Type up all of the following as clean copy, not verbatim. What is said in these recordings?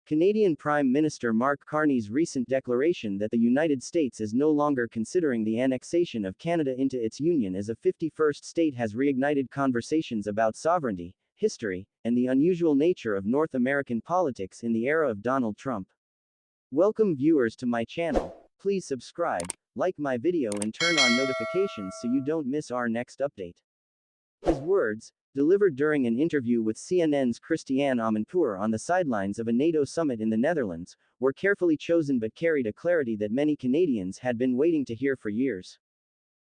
Canadian Prime Minister Mark Carney's recent declaration that the United States is no longer considering the annexation of Canada into its union as a 51st state has reignited conversations about sovereignty, history, and the unusual nature of North American politics in the era of Donald Trump. Welcome viewers to my channel. Please subscribe, like my video and turn on notifications so you don't miss our next update. His words, delivered during an interview with CNN's Christiane Amanpour on the sidelines of a NATO summit in the Netherlands, were carefully chosen but carried a clarity that many Canadians had been waiting to hear for years.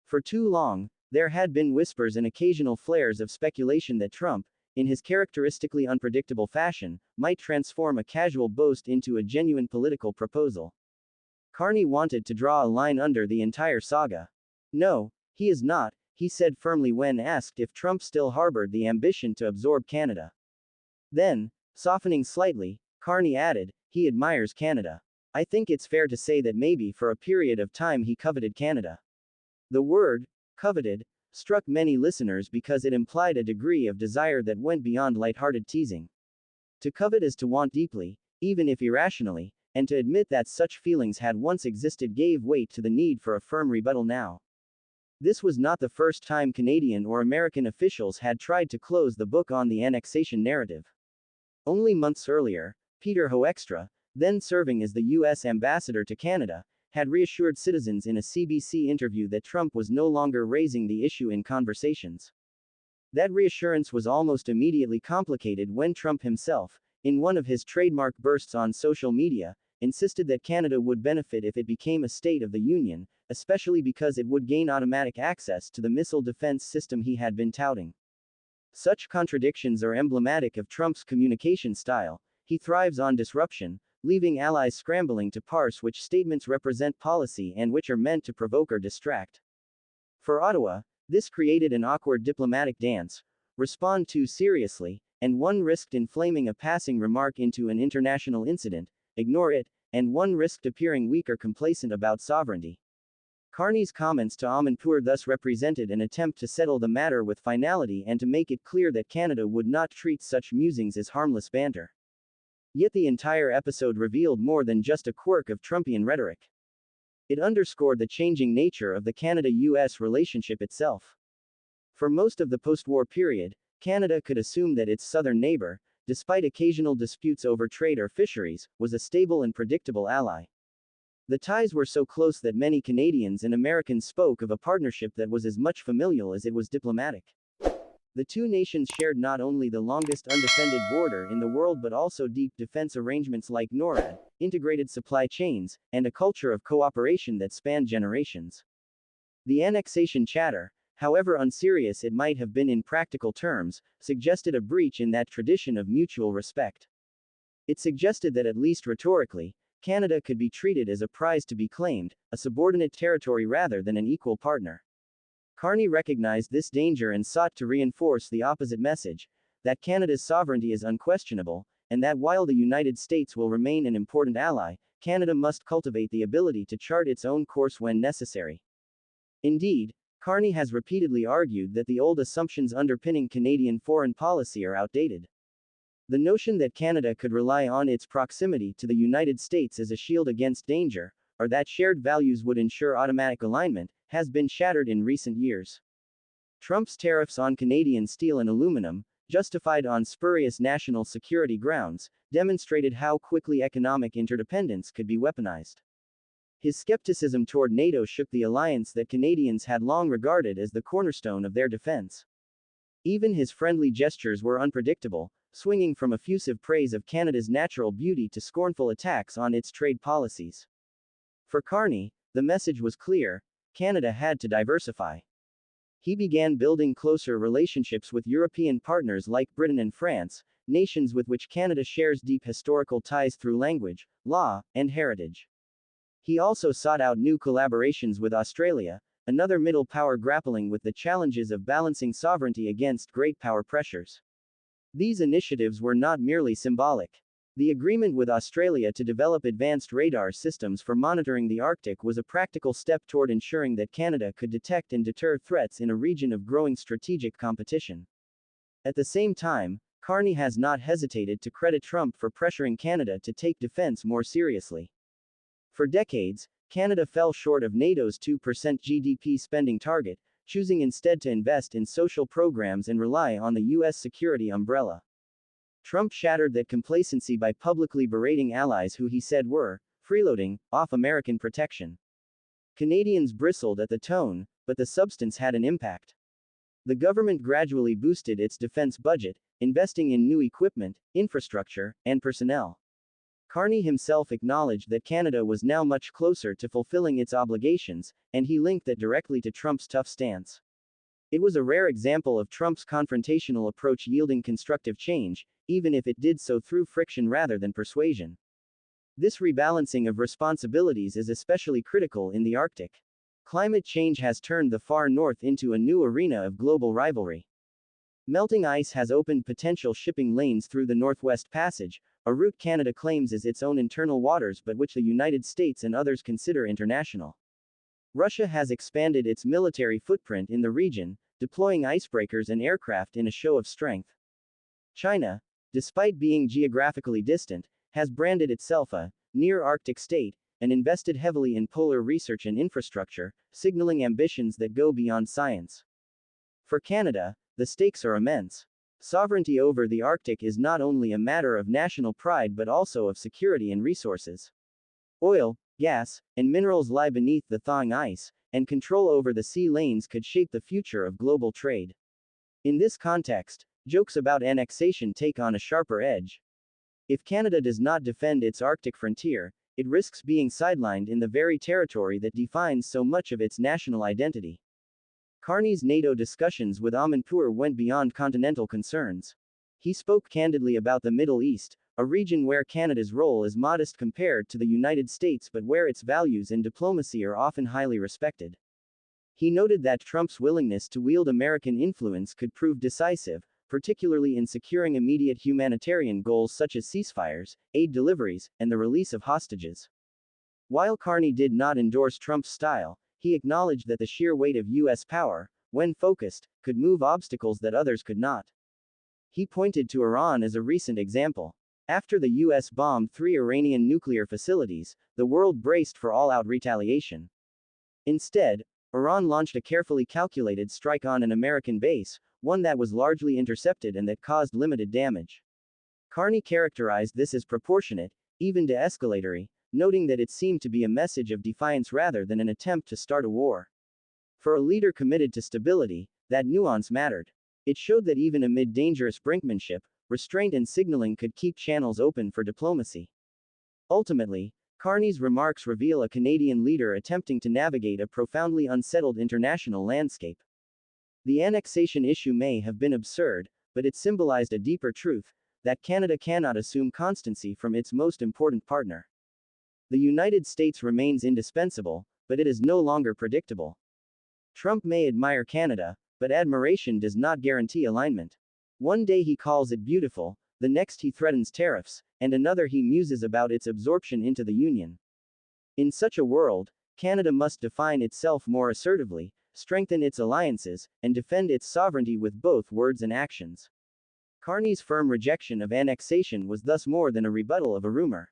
For too long, there had been whispers and occasional flares of speculation that Trump, in his characteristically unpredictable fashion, might transform a casual boast into a genuine political proposal. Carney wanted to draw a line under the entire saga. "No, he is not," he said firmly when asked if Trump still harbored the ambition to absorb Canada. Then, softening slightly, Carney added, "He admires Canada. I think it's fair to say that maybe for a period of time he coveted Canada." The word, coveted, struck many listeners because it implied a degree of desire that went beyond lighthearted teasing. To covet is to want deeply, even if irrationally, and to admit that such feelings had once existed gave weight to the need for a firm rebuttal now. This was not the first time Canadian or American officials had tried to close the book on the annexation narrative. Only months earlier, Peter Hoekstra, then serving as the U.S. ambassador to Canada, had reassured citizens in a CBC interview that Trump was no longer raising the issue in conversations. That reassurance was almost immediately complicated when Trump himself, in one of his trademark bursts on social media, insisted that Canada would benefit if it became a state of the Union, especially because it would gain automatic access to the missile defense system he had been touting. Such contradictions are emblematic of Trump's communication style. He thrives on disruption, leaving allies scrambling to parse which statements represent policy and which are meant to provoke or distract. For Ottawa, this created an awkward diplomatic dance: respond too seriously, and one risked inflaming a passing remark into an international incident; ignore it, and one risked appearing weak or complacent about sovereignty. Carney's comments to Amanpour thus represented an attempt to settle the matter with finality and to make it clear that Canada would not treat such musings as harmless banter. Yet the entire episode revealed more than just a quirk of Trumpian rhetoric. It underscored the changing nature of the Canada-US relationship itself. For most of the post-war period, Canada could assume that its southern neighbor, despite occasional disputes over trade or fisheries, was a stable and predictable ally. The ties were so close that many Canadians and Americans spoke of a partnership that was as much familial as it was diplomatic. The two nations shared not only the longest undefended border in the world but also deep defense arrangements like NORAD, integrated supply chains, and a culture of cooperation that spanned generations. The annexation chatter, however unserious it might have been in practical terms, suggested a breach in that tradition of mutual respect. It suggested that, at least rhetorically, Canada could be treated as a prize to be claimed, a subordinate territory rather than an equal partner. Carney recognized this danger and sought to reinforce the opposite message, that Canada's sovereignty is unquestionable, and that while the United States will remain an important ally, Canada must cultivate the ability to chart its own course when necessary. Indeed, Carney has repeatedly argued that the old assumptions underpinning Canadian foreign policy are outdated. The notion that Canada could rely on its proximity to the United States as a shield against danger, or that shared values would ensure automatic alignment, has been shattered in recent years. Trump's tariffs on Canadian steel and aluminum, justified on spurious national security grounds, demonstrated how quickly economic interdependence could be weaponized. His skepticism toward NATO shook the alliance that Canadians had long regarded as the cornerstone of their defense. Even his friendly gestures were unpredictable, swinging from effusive praise of Canada's natural beauty to scornful attacks on its trade policies. For Carney, the message was clear: Canada had to diversify. He began building closer relationships with European partners like Britain and France, nations with which Canada shares deep historical ties through language, law, and heritage. He also sought out new collaborations with Australia, another middle power grappling with the challenges of balancing sovereignty against great power pressures. These initiatives were not merely symbolic. The agreement with Australia to develop advanced radar systems for monitoring the Arctic was a practical step toward ensuring that Canada could detect and deter threats in a region of growing strategic competition. At the same time, Carney has not hesitated to credit Trump for pressuring Canada to take defense more seriously. For decades, Canada fell short of NATO's 2% GDP spending target, choosing instead to invest in social programs and rely on the U.S. security umbrella. Trump shattered that complacency by publicly berating allies who he said were freeloading off American protection. Canadians bristled at the tone, but the substance had an impact. The government gradually boosted its defense budget, investing in new equipment, infrastructure, and personnel. Carney himself acknowledged that Canada was now much closer to fulfilling its obligations, and he linked that directly to Trump's tough stance. It was a rare example of Trump's confrontational approach yielding constructive change, even if it did so through friction rather than persuasion. This rebalancing of responsibilities is especially critical in the Arctic. Climate change has turned the far north into a new arena of global rivalry. Melting ice has opened potential shipping lanes through the Northwest Passage, a route Canada claims is its own internal waters but which the United States and others consider international. Russia has expanded its military footprint in the region, deploying icebreakers and aircraft in a show of strength. China, despite being geographically distant, has branded itself a near-Arctic state, and invested heavily in polar research and infrastructure, signaling ambitions that go beyond science. For Canada, the stakes are immense. Sovereignty over the Arctic is not only a matter of national pride but also of security and resources. Oil, gas, and minerals lie beneath the thawing ice, and control over the sea lanes could shape the future of global trade. In this context, jokes about annexation take on a sharper edge. If Canada does not defend its Arctic frontier, it risks being sidelined in the very territory that defines so much of its national identity. Carney's NATO discussions with Amanpour went beyond continental concerns. He spoke candidly about the Middle East, a region where Canada's role is modest compared to the United States but where its values and diplomacy are often highly respected. He noted that Trump's willingness to wield American influence could prove decisive, particularly in securing immediate humanitarian goals such as ceasefires, aid deliveries, and the release of hostages. While Carney did not endorse Trump's style, he acknowledged that the sheer weight of U.S. power, when focused, could move obstacles that others could not. He pointed to Iran as a recent example. After the U.S. bombed 3 Iranian nuclear facilities, the world braced for all-out retaliation. Instead, Iran launched a carefully calculated strike on an American base, one that was largely intercepted and that caused limited damage. Carney characterized this as proportionate, even de-escalatory, noting that it seemed to be a message of defiance rather than an attempt to start a war. For a leader committed to stability, that nuance mattered. It showed that even amid dangerous brinkmanship, restraint and signaling could keep channels open for diplomacy. Ultimately, Carney's remarks reveal a Canadian leader attempting to navigate a profoundly unsettled international landscape. The annexation issue may have been absurd, but it symbolized a deeper truth, that Canada cannot assume constancy from its most important partner. The United States remains indispensable, but it is no longer predictable. Trump may admire Canada, but admiration does not guarantee alignment. One day he calls it beautiful, the next he threatens tariffs, and another he muses about its absorption into the Union. In such a world, Canada must define itself more assertively, strengthen its alliances, and defend its sovereignty with both words and actions. Carney's firm rejection of annexation was thus more than a rebuttal of a rumor.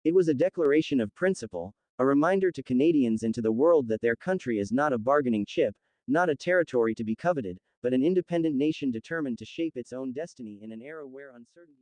It was a declaration of principle, a reminder to Canadians and to the world that their country is not a bargaining chip, not a territory to be coveted, but an independent nation determined to shape its own destiny in an era where uncertainty